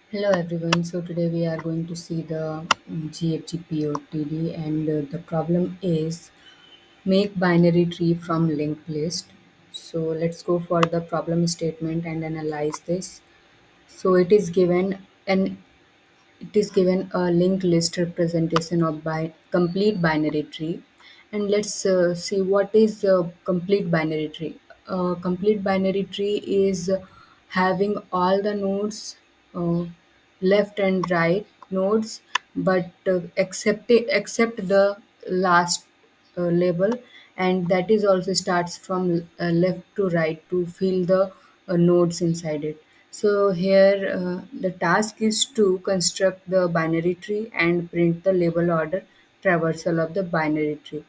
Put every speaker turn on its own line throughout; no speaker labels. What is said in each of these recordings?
Hello everyone. So today we are going to see the GFG POTD and the problem is make binary tree from linked list. So let's go for the problem statement and analyze this. So it is given a linked list representation of complete binary tree, and let's see what is a complete binary tree. A complete binary tree is having all the nodes, uh, left and right nodes, but except the last label, and that is also starts from left to right to fill the nodes inside it. So here the task is to construct the binary tree and print the label order traversal of the binary tree.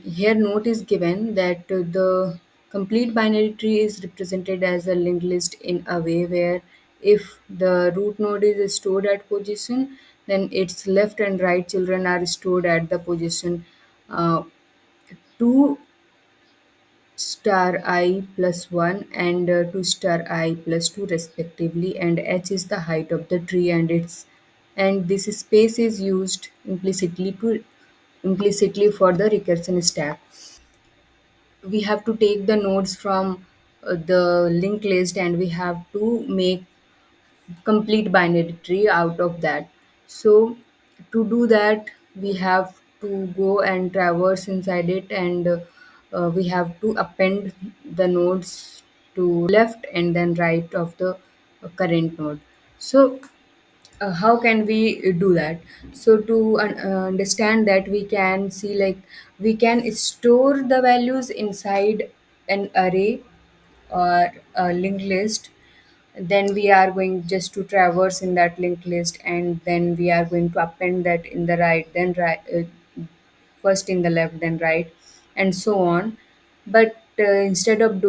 Here note is given that the complete binary tree is represented as a linked list in a way where if the root node is stored at position, then its left and right children are stored at the position uh, 2 star I plus 1 and 2 star I plus 2 respectively, and h is the height of the tree, and this space is used implicitly for the recursion stack. We have to take the nodes from the linked list, and we have to make complete binary tree out of that. So to do that, we have to go and traverse inside it, and we have to append the nodes to left and then right of the current node. So how can we do that? So to understand that, we can see, like, we can store the values inside an array or a linked list. Then we are going just to traverse in that linked list, and then we are going to append that in the right, then right, first in the left, then right, and so on. But instead of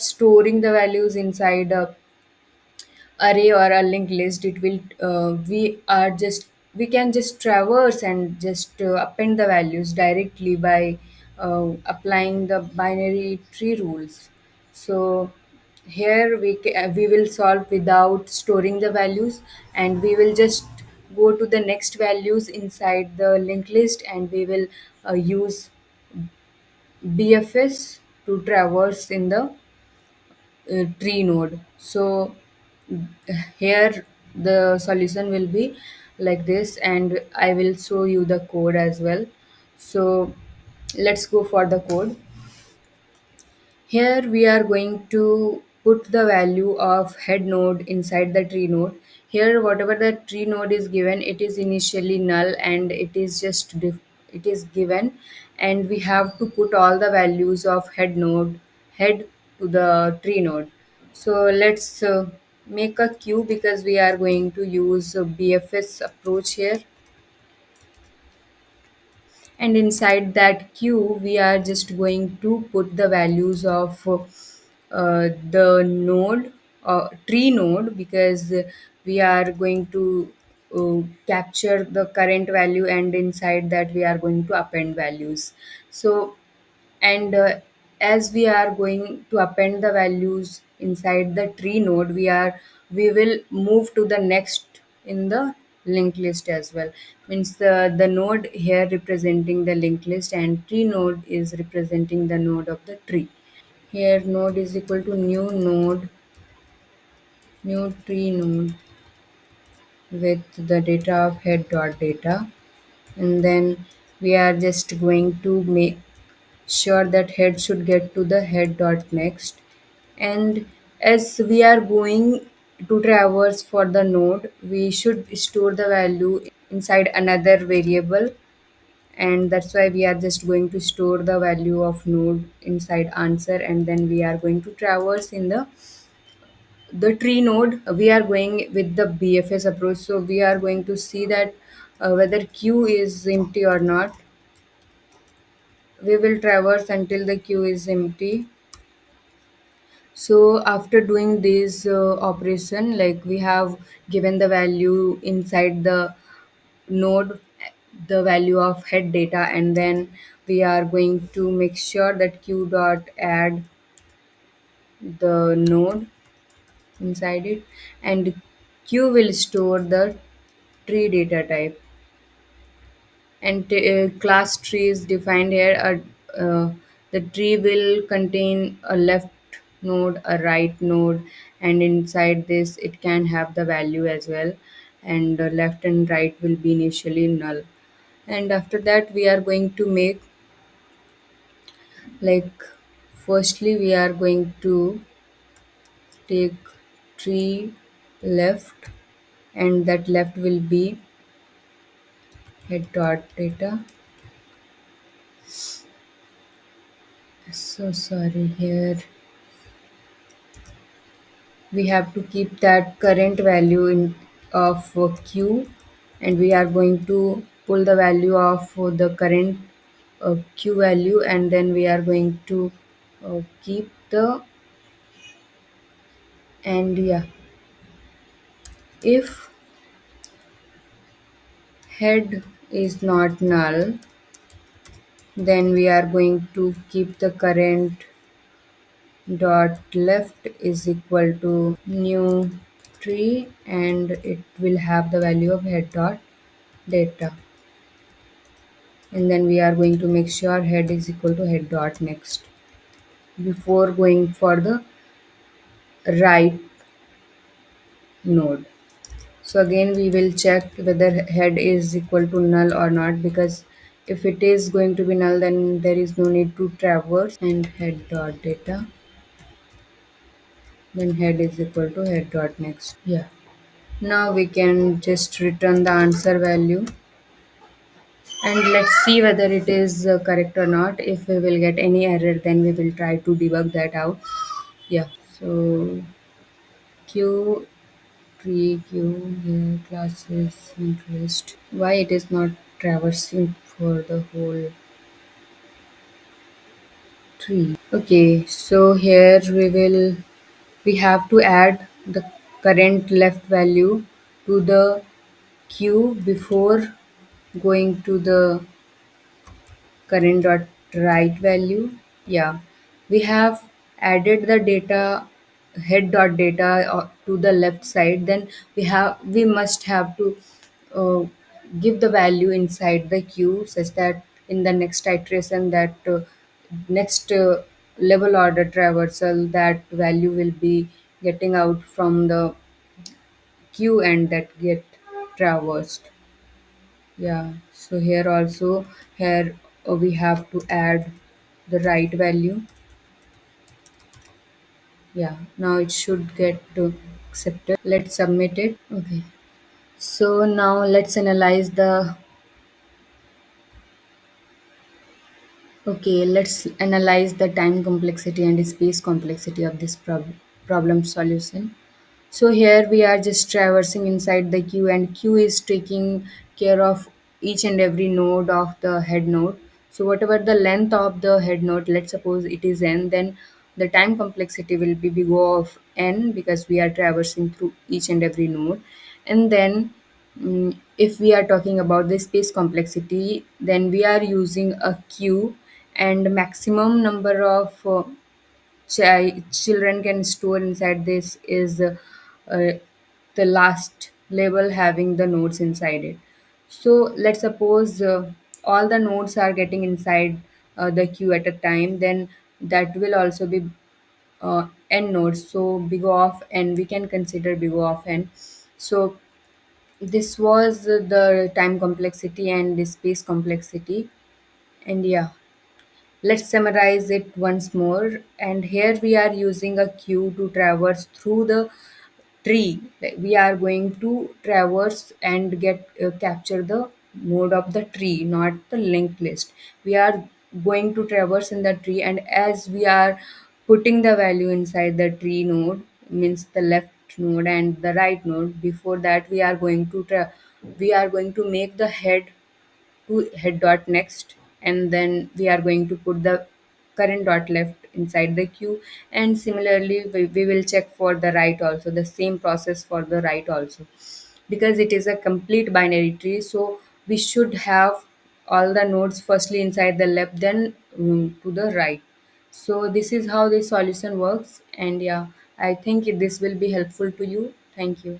storing the values inside a array or a linked list, it will we can just traverse and just append the values directly by applying the binary tree rules. So here we will solve without storing the values, and we will just go to the next values inside the linked list, and we will use bfs to traverse in the tree node. So here the solution will be like this, and I will show you the code as well. So let's go for the code. Here we are going to put the value of head node inside the tree node. Here whatever the tree node is given, it is initially null, and it is given, and we have to put all the values of head to the tree node. So let's make a queue, because we are going to use BFS approach here, and inside that queue we are just going to put the values of the tree node, because we are going to capture the current value, and inside that we are going to append values. So, and as we are going to append the values inside the tree node, we will move to the next in the linked list as well. Means the node here representing the linked list, and tree node is representing the node of the tree. Here node is equal to new tree node with the data of head dot data, and then we are just going to make sure that head should get to the head dot next. And as we are going to traverse for the node, we should store the value inside another variable, and that's why we are just going to store the value of node inside answer, and then we are going to traverse in the tree node. We are going with the bfs approach, so we are going to see that whether queue is empty or not. We will traverse until the queue is empty. So after doing this operation, like, we have given the value inside the node, the value of head data, and then we are going to make sure that q dot add the node, inside it, and queue will store the tree data type, and class tree is defined here. The tree will contain a left node, a right node, and inside this it can have the value as well, and left and right will be initially null. And after that we are going to make, like, firstly we are going to take tree left, and that left will be head dot data. So sorry, here we have to keep that current value in of q, and we are going to pull the value of the current q value, and then we are going to keep the, and yeah, if head is not null, then we are going to keep the current dot left is equal to new tree, and it will have the value of head dot data, and then we are going to make sure head is equal to head dot next before going for the right node. So again we will check whether head is equal to null or not, because if it is going to be null then there is no need to traverse, and head dot data, then head is equal to head dot next. Yeah, now we can just return the answer value, and let's see whether it is correct or not. If we will get any error, then we will try to debug that out. Yeah, so q tree q here classes interest, why it is not traversing for the whole tree. Okay, so here we have to add the current left value to the queue before going to the current dot right value. Yeah, we have added the data, head dot data, to the left side, then we must have to uh, give the value inside the queue, such that in the next iteration, that next level order traversal, that value will be getting out from the queue and that get traversed. Yeah, so here also, here we have to add the right value. Yeah, now it should get accepted. Let's submit it. Okay, so now let's analyze the, okay, let's analyze the time complexity and space complexity of this problem solution. So here we are just traversing inside the queue, and queue is taking care of each and every node of the head node. So whatever the length of the head node, let's suppose it is n, then the time complexity will be big O of n, because we are traversing through each and every node. And then if we are talking about the space complexity, then we are using a queue, and maximum number of children can store inside this is uh, the last label having the nodes inside it. So let's suppose all the nodes are getting inside the queue at a time, then that will also be n nodes. So big O of n, we can consider big O of n. So this was the time complexity and the space complexity. And yeah, let's summarize it once more. And here we are using a queue to traverse through the tree. Like, we are going to traverse and get capture the node of the tree, not the linked list. We are going to traverse in the tree, and as we are putting the value inside the tree node, means the left node and the right node, before that we are going to make the head to head dot next, and then we are going to put the current dot left inside the queue, and similarly we will check for the right also, the same process for the right also, because it is a complete binary tree. So we should have all the nodes firstly inside the left, then to the right. So this is how the solution works. And yeah, I think this will be helpful to you. Thank you.